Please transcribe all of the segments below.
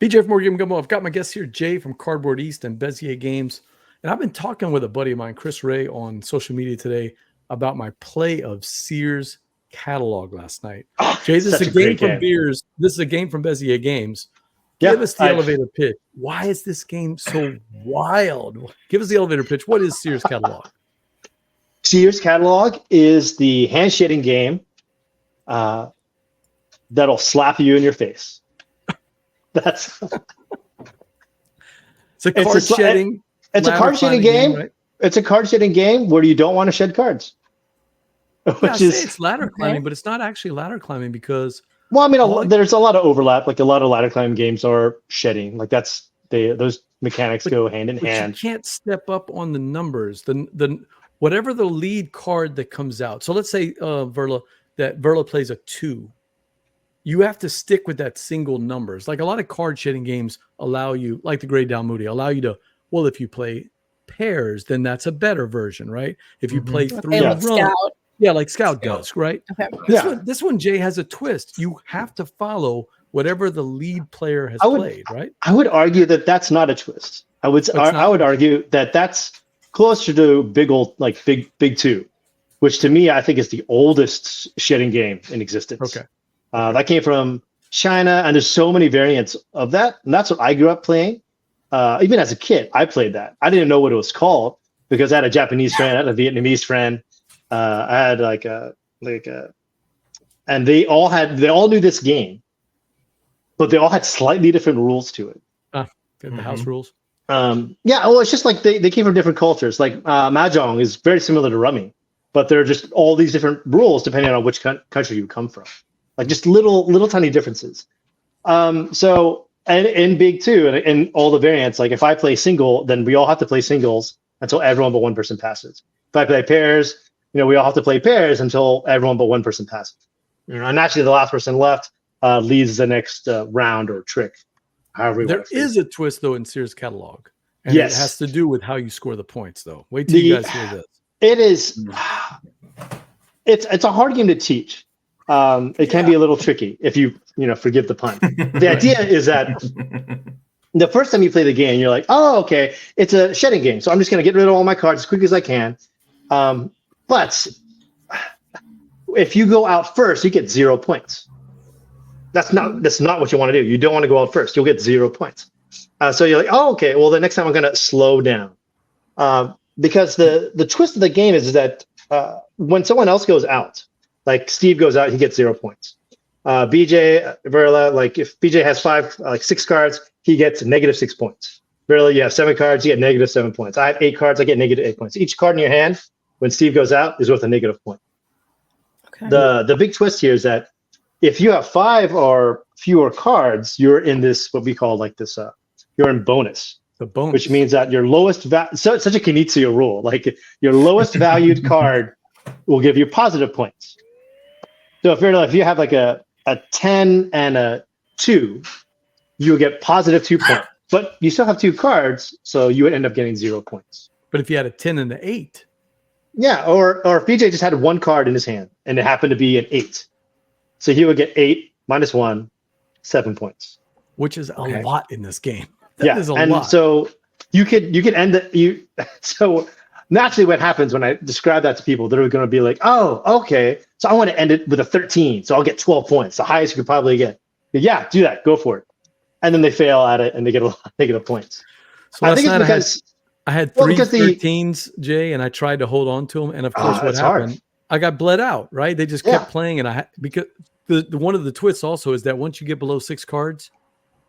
BJ from Game Gumbo. I've got my guest here, Jay from Cardboard East and Bezier Games. And I've been talking with a buddy of mine, Chris Ray, on social media today about my play of Sears Catalog last night. Jay, this is a game from Beers. This is a game from Bezier Games. Give us the elevator pitch. Why is this game so wild? Give us the elevator pitch. What is Sears Catalog? Sears Catalog is the hand shading game that'll slap you in your face. That's it's a card shedding. It's a card shading game. Right? It's a card shading game where you don't want to shed cards. It's ladder climbing, but it's not actually ladder climbing because. Well, I mean, there's a lot of overlap. Like a lot of ladder climbing games are shedding. Like those mechanics go hand in hand. You can't step up on the numbers. The whatever the lead card that comes out. So let's say Verla plays a 2. You have to stick with that single numbers. Like a lot of card shedding games allow you, like the Grey Down Moody, allow you to. Well, if you play pairs, then that's a better version, right? If you play 3 like Scout. Yeah, like Scout does, right? Okay. This one, Jay, has a twist. You have to follow whatever the lead player has played, right? I would argue that that's not a twist. I would argue that that's closer to Big 2, which to me I think is the oldest shedding game in existence. Okay. That came from China, and there's so many variants of that, and that's what I grew up playing. Even as a kid, I played that. I didn't know what it was called because I had a Japanese friend, I had a Vietnamese friend. I had and they all knew this game, but they all had slightly different rules to it. The house rules. It's just like they came from different cultures. Like Mahjong is very similar to Rummy, but there are just all these different rules depending on which country you come from. Like just little tiny differences. So and in Big 2 and all the variants, like if I play single, then we all have to play singles until everyone but one person passes. If I play pairs, we all have to play pairs until everyone but one person passes. And actually, the last person left leads the next round or trick. However, there is a twist though in Sears Catalog, and it has to do with how you score the points. Though, wait till you guys hear this. It is. It's a hard game to teach. It can be a little tricky if you forgive the pun. The idea is that the first time you play the game, you're like, oh, okay, it's a shedding game, so I'm just going to get rid of all my cards as quick as I can. But if you go out first, you get 0 points. That's not what you want to do. You don't want to go out first. You'll get 0 points. So you're like, oh, okay, well, the next time I'm going to slow down. Because the twist of the game is that when someone else goes out, like Steve goes out, he gets 0 points. BJ, Verla, like if BJ has 6 cards, he gets -6 points. Verla, you have 7 cards, you get -7 points. I have 8 cards, I get -8 points. Each card in your hand, when Steve goes out, is worth a -1 point. Okay. The big twist here is that if you have 5 or fewer cards, you're in this what we call you're in bonus. The bonus, which means that your lowest so it's such a Kinezuya rule. Like your lowest valued card will give you positive points. So if you have like a 10 and a 2, you'll get positive 2 points. But you still have 2 cards, so you would end up getting 0 points. But if you had a 10 and an 8. Yeah, or if BJ just had 1 card in his hand and it happened to be an 8. So he would get 8 minus 1, 7 points. Which is a lot in this game. That is a lot. And so you could end it. So naturally what happens when I describe that to people, they're going to be like, oh, okay. So I want to end it with a 13. So I'll get 12 points, the highest you could probably get. But yeah, do that. Go for it. And then they fail at it and they get a lot of negative points. So I think it's because I had 3 13s, Jay, and I tried to hold on to them. And of course, what happened? Hard. I got bled out, right? They just kept playing. And because one of the twists also is that once you get below 6 cards,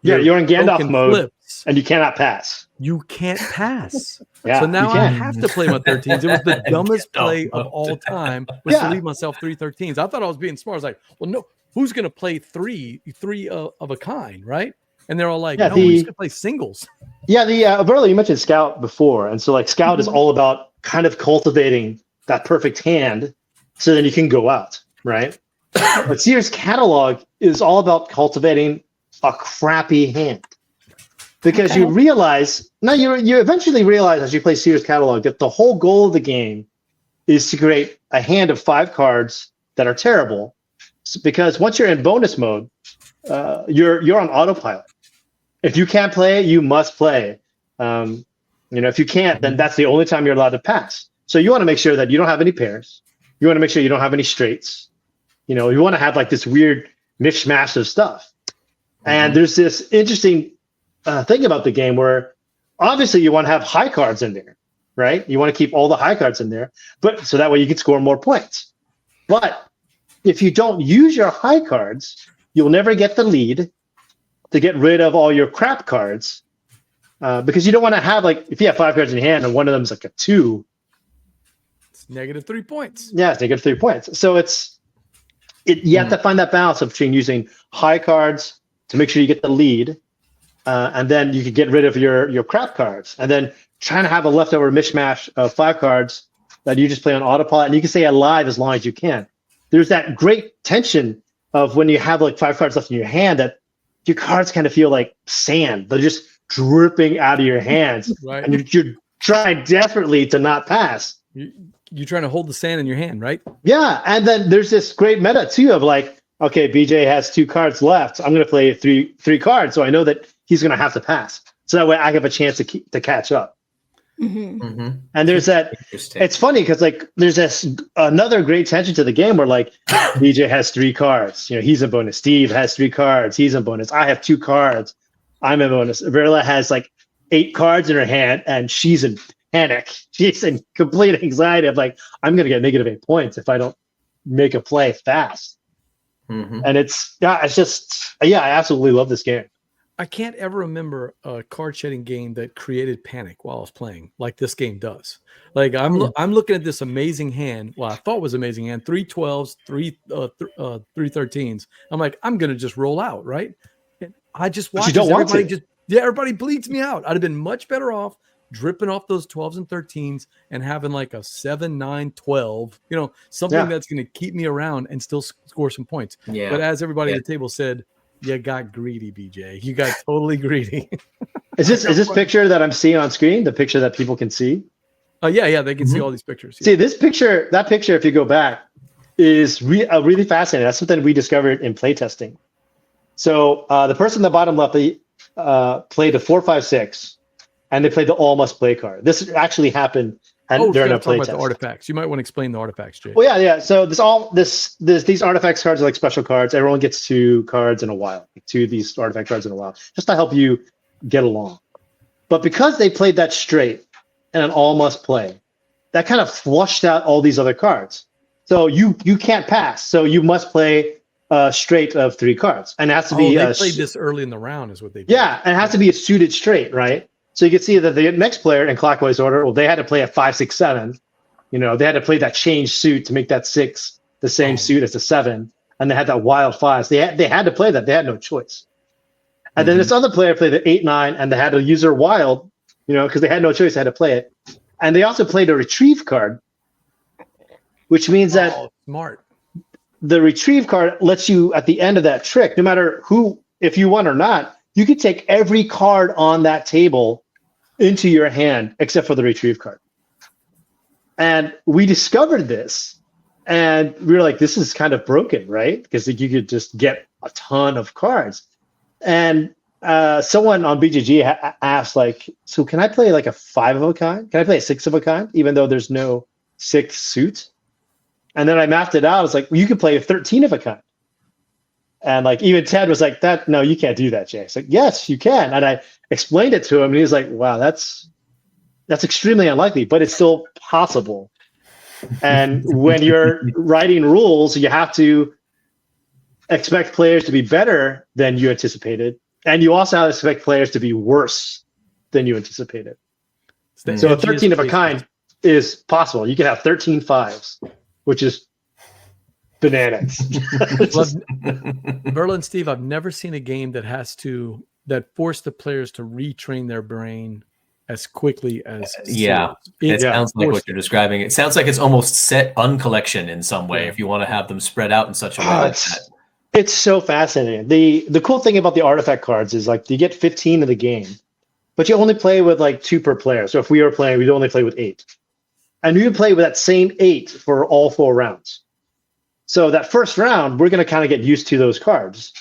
you're in Gandalf mode and you cannot pass. You can't pass. So now I have to play my 13s. It was the dumbest play of all time was to leave myself 3 13s. I thought I was being smart. I was like, well, no, who's going to play three of a kind, right? And they're all like, no, we're just going to play singles. Yeah, Verla, you mentioned Scout before. And so like Scout is all about kind of cultivating that perfect hand so then you can go out, right? But Sears Catalog is all about cultivating a crappy hand. Because you realize, you eventually realize as you play Sears Catalog that the whole goal of the game is to create a hand of 5 cards that are terrible. Because once you're in bonus mode, you're on autopilot. If you can't play it, you must play. If you can't, then that's the only time you're allowed to pass. So you want to make sure that you don't have any pairs. You want to make sure you don't have any straights. You want to have like this weird mishmash of stuff. And there's this interesting thing about the game where obviously you want to have high cards in there, right? You want to keep all the high cards in there, but so that way you can score more points. But if you don't use your high cards, you'll never get the lead to get rid of all your crap cards, because you don't want to have, like, if you have 5 cards in your hand and one of them is like a 2, it's -3 points. Yeah, it's -3 points. So you have to find that balance between using high cards to make sure you get the lead, and then you can get rid of your crap cards, and then trying to have a leftover mishmash of 5 cards that you just play on autopilot, and you can stay alive as long as you can. There's that great tension of when you have like 5 cards left in your hand that your cards kind of feel like sand. They're just dripping out of your hands, right? And you're trying desperately to not pass. You're trying to hold the sand in your hand, right? Yeah, and then there's this great meta too of like, okay, BJ has 2 cards left. So I'm going to play three cards, so I know that he's going to have to pass. So that way I have a chance to catch up. And there's that. It's funny because like there's this another great tension to the game where like BJ has 3 cards. He's a bonus. Steve has 3 cards. He's a bonus. I have 2 cards. I'm a bonus. Verla has like 8 cards in her hand, and she's in panic. She's in complete anxiety of like, I'm going to get -8 points if I don't make a play fast. And I absolutely love this game. I can't ever remember a card shedding game that created panic while I was playing like this game does. Like I'm looking at this amazing hand. Well, I thought was amazing hand. 3 12s, 3 13s. I'm like, I'm gonna just roll out, right? And I just watch everybody bleeds me out. I'd have been much better off dripping off those 12s and 13s and having like a 7, 9, 12. Something that's gonna keep me around and still score some points. Yeah. But as everybody at the table said, you got greedy, BJ. You got totally greedy. Is this picture that I'm seeing on screen the picture that people can see? Yeah, they can see all these pictures. Yeah. See that picture, if you go back, is really fascinating. That's something we discovered in playtesting. So the person in the bottom left, played a 4, 5, 6, and they played the all must play card. This actually happened during a playtest. The artifacts. You might want to explain the artifacts, Jay. Well, yeah. So these artifacts cards are like special cards. Everyone gets 2 cards in a while, 2 of these artifact cards in a while, just to help you get along. But because they played that straight and an all must play, that kind of flushed out all these other cards. So you can't pass. So you must play straight of 3 cards, and it has to be. They played this early in the round, is what they did. Yeah, and it has to be a suited straight, right? So you can see that the next player in clockwise order, well, they had to play a 5, 6, 7. They had to play that change suit to make that 6 the same suit as the 7, and they had that wild 5. So they had to play that. They had no choice. And then this other player played the 8, 9, and they had to use their wild, because they had no choice. They had to play it. And they also played a retrieve card, which means that smart. The retrieve card lets you, at the end of that trick, no matter if you won or not, you could take every card on that table into your hand except for the retrieve card. And we discovered this, and we were like, this is kind of broken, right? Because you could just get a ton of cards. And someone on BGG asked, like, so can I play like a 5 of a kind? Can I play a 6 of a kind, even though there's no 6 suit? And then I mapped it out. I was like, well, you could play a 13 of a kind. And like even Ted was like, no, you can't do that, Jay. It's like, yes, you can. And I explained it to him, and he was like, wow, that's extremely unlikely, but it's still possible. And when you're writing rules, you have to expect players to be better than you anticipated, and you also have to expect players to be worse than you anticipated. So a 13 of a kind is possible. You can have 13 5s, which is bananas. Berlin, Steve, I've never seen a game that forced the players to retrain their brain as quickly as it sounds like what you're describing. It sounds like it's almost set uncollection in some way if you want to have them spread out in such a way. It's so fascinating. The cool thing about the artifact cards is like you get 15 of the game, but you only play with like 2 per player. So if we were playing, we'd only play with 8. And we would play with that same 8 for all 4 rounds. So that first round, we're going to kind of get used to those cards.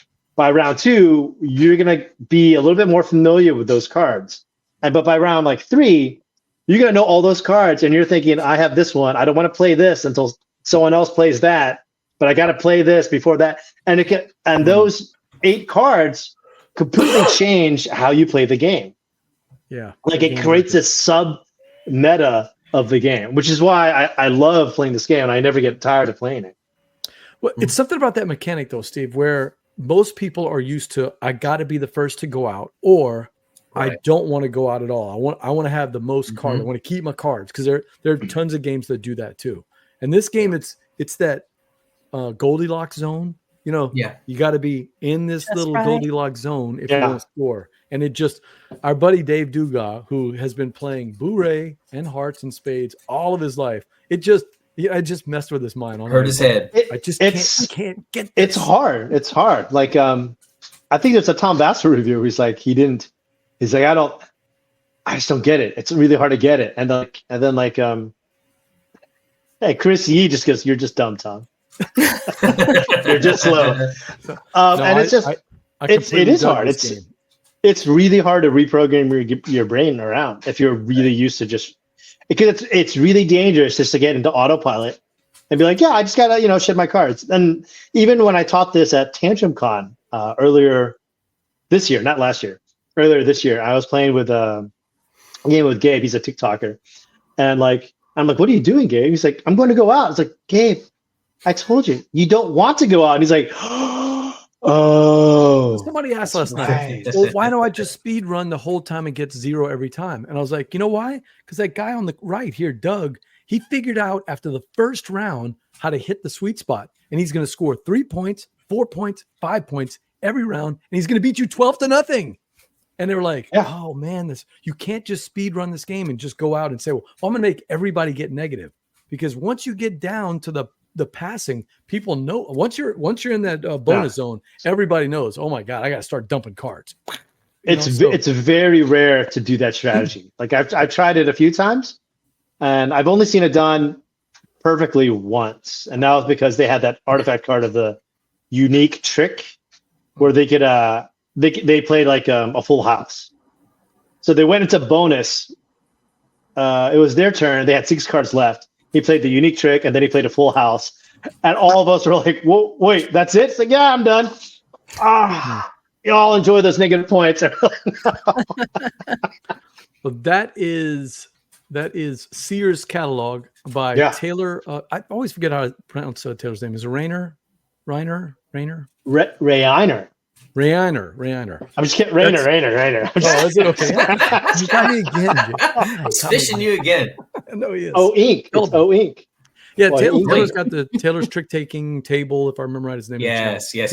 by round 2, you're gonna be a little bit more familiar with those cards. But by round like 3, you're gonna know all those cards, and you're thinking, I have this one. I don't want to play this until someone else plays that, but I got to play this before that. And those 8 cards completely change how you play the game. Yeah, like it creates a sub meta of the game, which is why I love playing this game, and I never get tired of playing it. Well, it's something about that mechanic though, Steve, where most people are used to, I got to be the first to go out, or I don't want to go out at all. I want to have the most cards. I want to keep my cards, because there are tons of games that do that too. And this game, it's that Goldilocks zone. You know, you got to be in this little Goldilocks zone if you want to score. And it just, our buddy Dave Dugas, who has been playing Blu-ray and Hearts and Spades all of his life, I just messed with his mind. Hurt his head. I can't get this. It's hard. It's hard. Like, I think there's a Tom Bassler review. He's like, I just don't get it. It's really hard to get it. And then hey, Chris Yee just goes, you're just dumb, Tom. You're just slow. It is hard. It's really hard to reprogram your brain around if you're really used to just, because it's really dangerous just to get into autopilot and be like, yeah, I just gotta, shed my cards. And even when I taught this at Tantrum Con earlier this year, not last year, earlier this year, I was playing with a game with Gabe. He's a TikToker. And I'm like, what are you doing, Gabe? He's like, I'm going to go out. It's like, Gabe, I told you, you don't want to go out. And he's like, oh. Somebody asked last night, well, why don't I just speed run the whole time and get 0 every time? And I was like, you know why? Because that guy on the right here, Doug, he figured out after the first round how to hit the sweet spot. And he's going to score 3 points, 4 points, 5 points every round. And he's going to beat you 12-0. And they were like, oh man, you can't just speed run this game and just go out and say, well, I'm going to make everybody get negative. Because once you get down to the passing, people know, once you're in that bonus zone, everybody knows, oh my God, I got to start dumping cards. It's very rare to do that strategy. Like I've tried it a few times, and I've only seen it done perfectly once. And that was because they had that artifact card of the unique trick where they could, they played like a full house. So they went into bonus. It was their turn. They had 6 cards left. He played the unique trick, and then he played a full house. And all of us were like, whoa, wait, that's it? It's like, yeah, I'm done. Y'all enjoy those negative points. Well, that is SEERS Catalog by Taylor. I always forget how to pronounce Taylor's name. Is it Reiner? Reiner? Reiner. I'm just kidding. Reiner. Oh, is it okay? You got me again. He's fishing you again. No, he is. Oh, Ink. It's O Ink. Yeah, Taylor's got the Taylor's trick-taking table, if I remember right, his name. Yes. If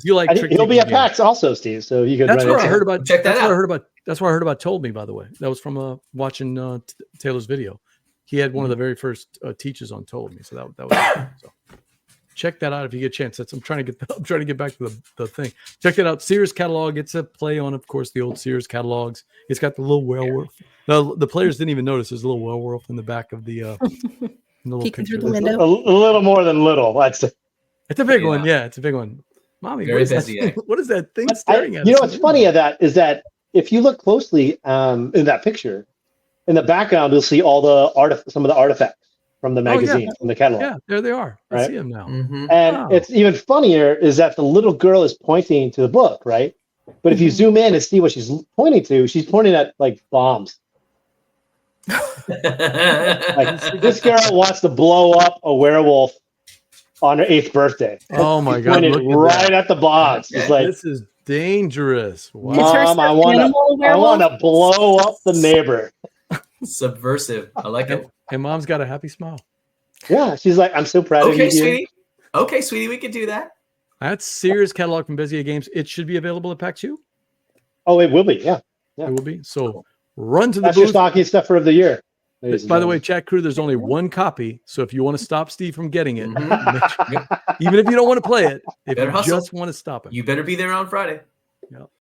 you like trick-taking, he'll be at PAX also, Steve. So you could. That's where I heard about. Check that out. That's where I heard about Told Me. By the way, that was from watching Taylor's video. He had one of the very first teaches on Told Me. So that was so. Check that out if you get a chance. I'm trying to get back to the thing. Check that out. SEERS Catalog. It's a play on, of course, the old SEERS catalogs. It's got the little werewolf. The players didn't even notice there's a little werewolf in the back of the little peeking picture. through the window. A little more than little. It's a big one. Yeah, it's a big one. Mommy, what is that thing staring at us? What's funny of that is that if you look closely in that picture, in the background, you'll see all some of the artifacts from the magazine, from the catalog. Yeah, there they are. I see them now. Mm-hmm. And it's even funnier is that the little girl is pointing to the book, right? But if you zoom in and see what she's pointing to, she's pointing at like bombs. Like this girl wants to blow up a werewolf on her 8th birthday. Oh my God! Pointed right at the bombs. It's like, this is dangerous. Wow. Mom, I want to blow up the neighbor. Subversive. I like it. And Mom's got a happy smile. Yeah, she's like, I'm so proud of you. Sweetie. Okay, sweetie, we can do that. That's SEERS Catalog from Bezier Games. It should be available at PAX U. Oh, it will be. Yeah. It will be. So run to the That's booth. your stocking stuffer of the year. By the way, chat crew, there's only one copy. So if you want to stop Steve from getting it, even if you don't want to play it, if you just want to stop him, you better be there on Friday. Yeah.